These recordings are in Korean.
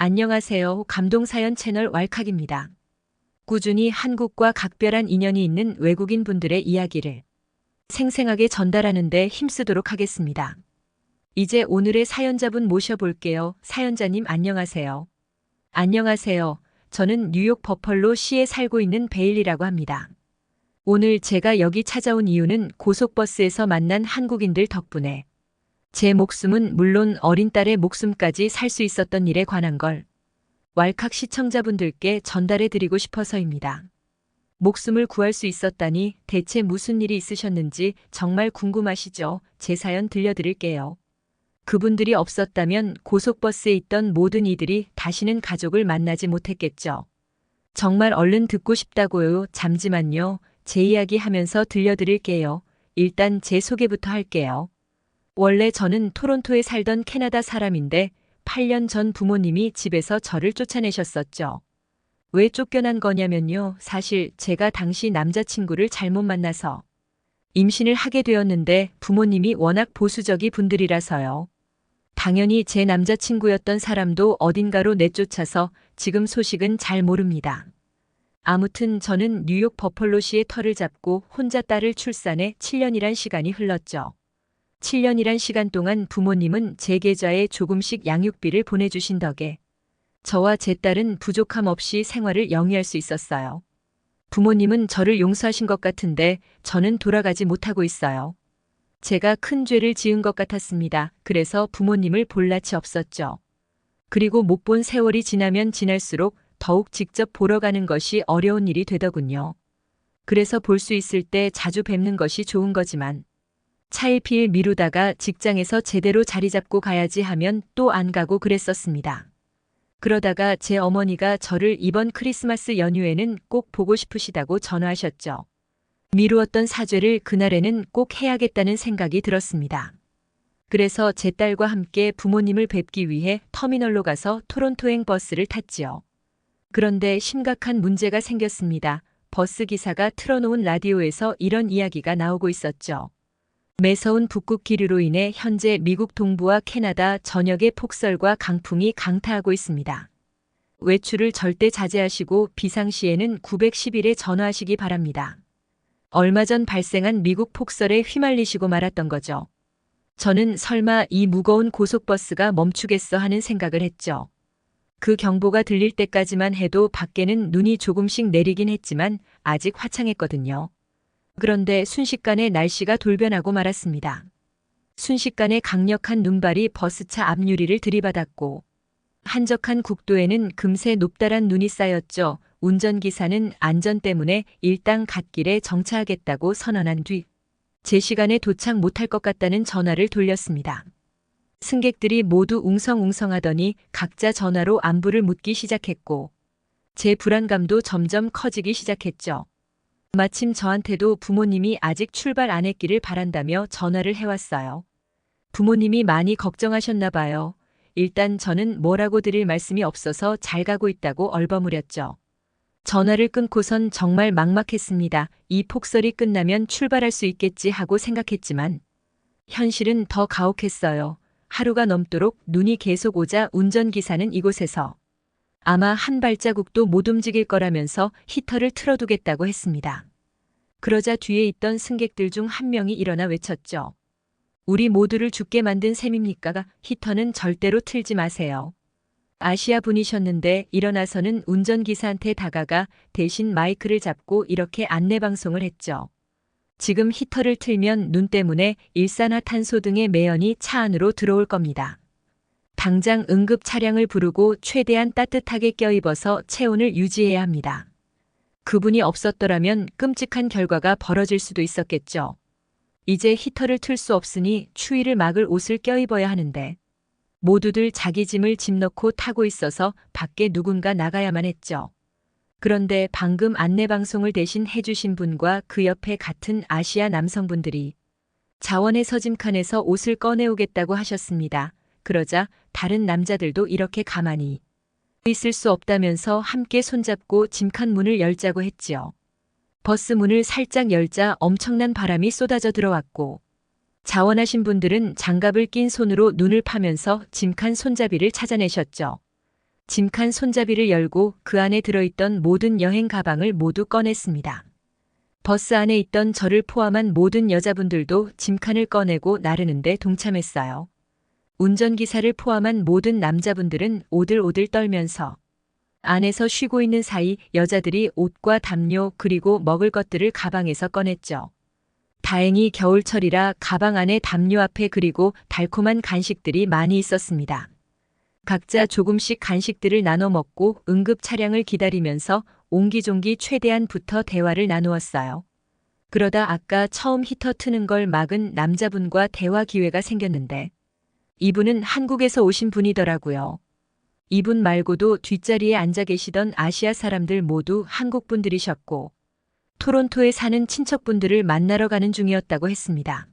안녕하세요. 감동사연 채널 왈칵입니다. 꾸준히 한국과 각별한 인연이 있는 외국인 분들의 이야기를 생생하게 전달하는 데 힘쓰도록 하겠습니다. 이제 오늘의 사연자분 모셔볼게요. 사연자님 안녕하세요. 안녕하세요. 저는 뉴욕 버펄로 시에 살고 있는 베일리라고 합니다. 오늘 제가 여기 찾아온 이유는 고속버스에서 만난 한국인들 덕분에 제 목숨은 물론 어린 딸의 목숨까지 살 수 있었던 일에 관한 걸 왈칵 시청자분들께 전달해 드리고 싶어서입니다. 목숨을 구할 수 있었다니 대체 무슨 일이 있으셨는지 정말 궁금하시죠? 제 사연 들려드릴게요. 그분들이 없었다면 고속버스에 있던 모든 이들이 다시는 가족을 만나지 못했겠죠. 정말 얼른 듣고 싶다고요. 잠시만요. 제 이야기 하면서 들려드릴게요. 일단 제 소개부터 할게요. 원래 저는 토론토에 살던 캐나다 사람인데 8년 전 부모님이 집에서 저를 쫓아내셨었죠. 왜 쫓겨난 거냐면요. 사실 제가 당시 남자친구를 잘못 만나서 임신을 하게 되었는데 부모님이 워낙 보수적이 분들이라서요. 당연히 제 남자친구였던 사람도 어딘가로 내쫓아서 지금 소식은 잘 모릅니다. 아무튼 저는 뉴욕 버펄로시의 터를 잡고 혼자 딸을 출산해 7년이란 시간이 흘렀죠. 7년이란 시간 동안 부모님은 제 계좌에 조금씩 양육비를 보내주신 덕에 저와 제 딸은 부족함 없이 생활을 영위할 수 있었어요. 부모님은 저를 용서하신 것 같은데 저는 돌아가지 못하고 있어요. 제가 큰 죄를 지은 것 같았습니다. 그래서 부모님을 볼 낯이 없었죠. 그리고 못 본 세월이 지나면 지날수록 더욱 직접 보러 가는 것이 어려운 일이 되더군요. 그래서 볼 수 있을 때 자주 뵙는 것이 좋은 거지만 차일피일 미루다가 직장에서 제대로 자리 잡고 가야지 하면 또 안 가고 그랬었습니다. 그러다가 제 어머니가 저를 이번 크리스마스 연휴에는 꼭 보고 싶으시다고 전화하셨죠. 미루었던 사죄를 그날에는 꼭 해야겠다는 생각이 들었습니다. 그래서 제 딸과 함께 부모님을 뵙기 위해 터미널로 가서 토론토행 버스를 탔지요. 그런데 심각한 문제가 생겼습니다. 버스 기사가 틀어놓은 라디오에서 이런 이야기가 나오고 있었죠. 매서운 북극 기류로 인해 현재 미국 동부와 캐나다 전역의 폭설과 강풍이 강타하고 있습니다. 외출을 절대 자제하시고 비상시에는 911에 전화하시기 바랍니다. 얼마 전 발생한 미국 폭설에 휘말리시고 말았던 거죠. 저는 설마 이 무거운 고속버스가 멈추겠어 하는 생각을 했죠. 그 경보가 들릴 때까지만 해도 밖에는 눈이 조금씩 내리긴 했지만 아직 화창했거든요. 그런데 순식간에 날씨가 돌변하고 말았습니다. 순식간에 강력한 눈발이 버스차 앞유리를 들이받았고 한적한 국도에는 금세 높다란 눈이 쌓였죠. 운전기사는 안전 때문에 일당 갓길에 정차하겠다고 선언한 뒤 제 시간에 도착 못할 것 같다는 전화를 돌렸습니다. 승객들이 모두 웅성웅성하더니 각자 전화로 안부를 묻기 시작했고 제 불안감도 점점 커지기 시작했죠. 마침 저한테도 부모님이 아직 출발 안 했기를 바란다며 전화를 해왔어요. 부모님이 많이 걱정하셨나 봐요. 일단 저는 뭐라고 드릴 말씀이 없어서 잘 가고 있다고 얼버무렸죠. 전화를 끊고선 정말 막막했습니다. 이 폭설이 끝나면 출발할 수 있겠지 하고 생각했지만 현실은 더 가혹했어요. 하루가 넘도록 눈이 계속 오자 운전기사는 이곳에서 아마 한 발자국도 못 움직일 거라면서 히터를 틀어두겠다고 했습니다. 그러자 뒤에 있던 승객들 중 한 명이 일어나 외쳤죠. 우리 모두를 죽게 만든 셈입니까? 히터는 절대로 틀지 마세요. 아시아 분이셨는데 일어나서는 운전기사한테 다가가 대신 마이크를 잡고 이렇게 안내방송을 했죠. 지금 히터를 틀면 눈 때문에 일산화탄소 등의 매연이 차 안으로 들어올 겁니다. 당장 응급 차량을 부르고 최대한 따뜻하게 껴입어서 체온을 유지해야 합니다. 그분이 없었더라면 끔찍한 결과가 벌어질 수도 있었겠죠. 이제 히터를 틀 수 없으니 추위를 막을 옷을 껴입어야 하는데 모두들 자기 짐을 집 넣고 타고 있어서 밖에 누군가 나가야만 했죠. 그런데 방금 안내방송을 대신 해주신 분과 그 옆에 같은 아시아 남성분들이 자원의 서짐칸에서 옷을 꺼내오겠다고 하셨습니다. 그러자 다른 남자들도 이렇게 가만히 있을 수 없다면서 함께 손잡고 짐칸 문을 열자고 했지요. 버스 문을 살짝 열자 엄청난 바람이 쏟아져 들어왔고 자원하신 분들은 장갑을 낀 손으로 눈을 파면서 짐칸 손잡이를 찾아내셨죠. 짐칸 손잡이를 열고 그 안에 들어있던 모든 여행 가방을 모두 꺼냈습니다. 버스 안에 있던 저를 포함한 모든 여자분들도 짐칸을 꺼내고 나르는데 동참했어요. 운전기사를 포함한 모든 남자분들은 오들오들 떨면서 안에서 쉬고 있는 사이 여자들이 옷과 담요 그리고 먹을 것들을 가방에서 꺼냈죠. 다행히 겨울철이라 가방 안에 담요 앞에 그리고 달콤한 간식들이 많이 있었습니다. 각자 조금씩 간식들을 나눠 먹고 응급 차량을 기다리면서 옹기종기 최대한 붙어 대화를 나누었어요. 그러다 아까 처음 히터 트는 걸 막은 남자분과 대화 기회가 생겼는데 이분은 한국에서 오신 분이더라고요. 이분 말고도 뒷자리에 앉아 계시던 아시아 사람들 모두 한국 분들이셨고 토론토에 사는 친척분들을 만나러 가는 중이었다고 했습니다.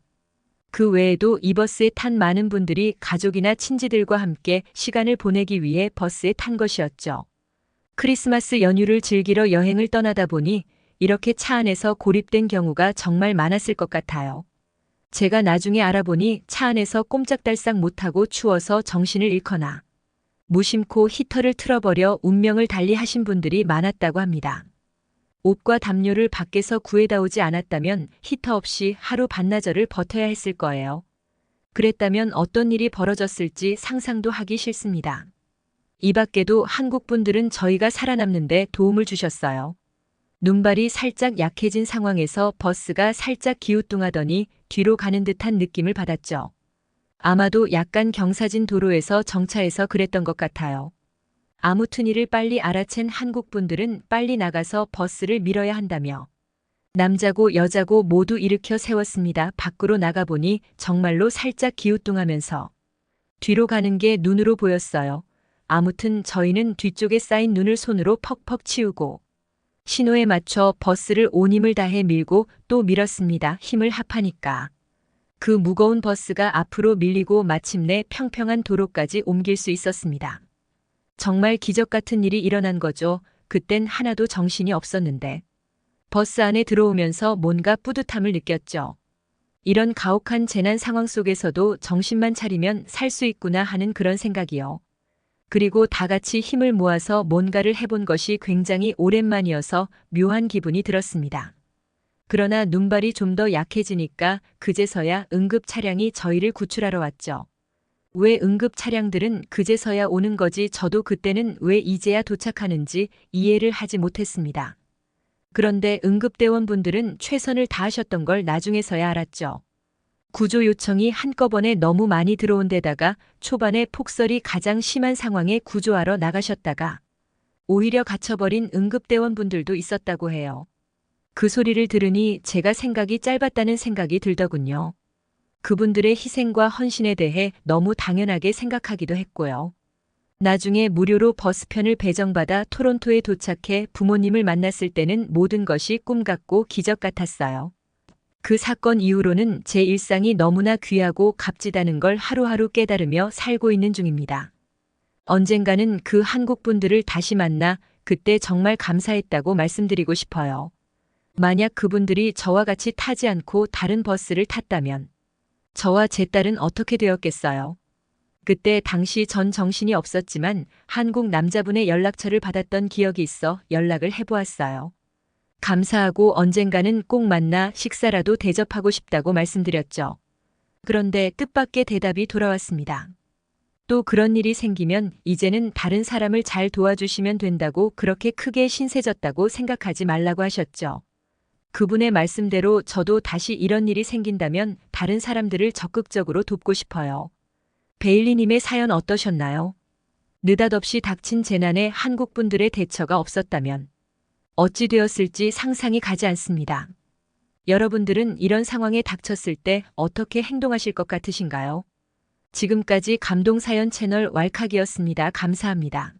그 외에도 이 버스에 탄 많은 분들이 가족이나 친지들과 함께 시간을 보내기 위해 버스에 탄 것이었죠. 크리스마스 연휴를 즐기러 여행을 떠나다 보니 이렇게 차 안에서 고립된 경우가 정말 많았을 것 같아요. 제가 나중에 알아보니 차 안에서 꼼짝달싹 못하고 추워서 정신을 잃거나 무심코 히터를 틀어버려 운명을 달리하신 분들이 많았다고 합니다. 옷과 담요를 밖에서 구해다 오지 않았다면 히터 없이 하루 반나절을 버텨야 했을 거예요. 그랬다면 어떤 일이 벌어졌을지 상상도 하기 싫습니다. 이 밖에도 한국 분들은 저희가 살아남는데 도움을 주셨어요. 눈발이 살짝 약해진 상황에서 버스가 살짝 기우뚱하더니 뒤로 가는 듯한 느낌을 받았죠. 아마도 약간 경사진 도로에서 정차해서 그랬던 것 같아요. 아무튼 이를 빨리 알아챈 한국 분들은 빨리 나가서 버스를 밀어야 한다며 남자고 여자고 모두 일으켜 세웠습니다. 밖으로 나가보니 정말로 살짝 기우뚱하면서 뒤로 가는 게 눈으로 보였어요. 아무튼 저희는 뒤쪽에 쌓인 눈을 손으로 퍽퍽 치우고 신호에 맞춰 버스를 온 힘을 다해 밀고 또 밀었습니다. 힘을 합하니까. 그 무거운 버스가 앞으로 밀리고 마침내 평평한 도로까지 옮길 수 있었습니다. 정말 기적 같은 일이 일어난 거죠. 그땐 하나도 정신이 없었는데. 버스 안에 들어오면서 뭔가 뿌듯함을 느꼈죠. 이런 가혹한 재난 상황 속에서도 정신만 차리면 살 수 있구나 하는 그런 생각이요. 그리고 다 같이 힘을 모아서 뭔가를 해본 것이 굉장히 오랜만이어서 묘한 기분이 들었습니다. 그러나 눈발이 좀 더 약해지니까 그제서야 응급 차량이 저희를 구출하러 왔죠. 왜 응급 차량들은 그제서야 오는 거지 저도 그때는 왜 이제야 도착하는지 이해를 하지 못했습니다. 그런데 응급대원분들은 최선을 다하셨던 걸 나중에서야 알았죠. 구조 요청이 한꺼번에 너무 많이 들어온 데다가 초반에 폭설이 가장 심한 상황에 구조하러 나가셨다가 오히려 갇혀버린 응급대원분들도 있었다고 해요. 그 소리를 들으니 제가 생각이 짧았다는 생각이 들더군요. 그분들의 희생과 헌신에 대해 너무 당연하게 생각하기도 했고요. 나중에 무료로 버스편을 배정받아 토론토에 도착해 부모님을 만났을 때는 모든 것이 꿈 같고 기적 같았어요. 그 사건 이후로는 제 일상이 너무나 귀하고 값지다는 걸 하루하루 깨달으며 살고 있는 중입니다. 언젠가는 그 한국 분들을 다시 만나 그때 정말 감사했다고 말씀드리고 싶어요. 만약 그분들이 저와 같이 타지 않고 다른 버스를 탔다면 저와 제 딸은 어떻게 되었겠어요? 그때 당시 전 정신이 없었지만 한국 남자분의 연락처를 받았던 기억이 있어 연락을 해보았어요. 감사하고 언젠가는 꼭 만나 식사라도 대접하고 싶다고 말씀드렸죠. 그런데 뜻밖의 대답이 돌아왔습니다. 또 그런 일이 생기면 이제는 다른 사람을 잘 도와주시면 된다고 그렇게 크게 신세졌다고 생각하지 말라고 하셨죠. 그분의 말씀대로 저도 다시 이런 일이 생긴다면 다른 사람들을 적극적으로 돕고 싶어요. 베일리님의 사연 어떠셨나요? 느닷없이 닥친 재난에 한국분들의 대처가 없었다면 어찌 되었을지 상상이 가지 않습니다. 여러분들은 이런 상황에 닥쳤을 때 어떻게 행동하실 것 같으신가요? 지금까지 감동사연 채널 왈칵이었습니다. 감사합니다.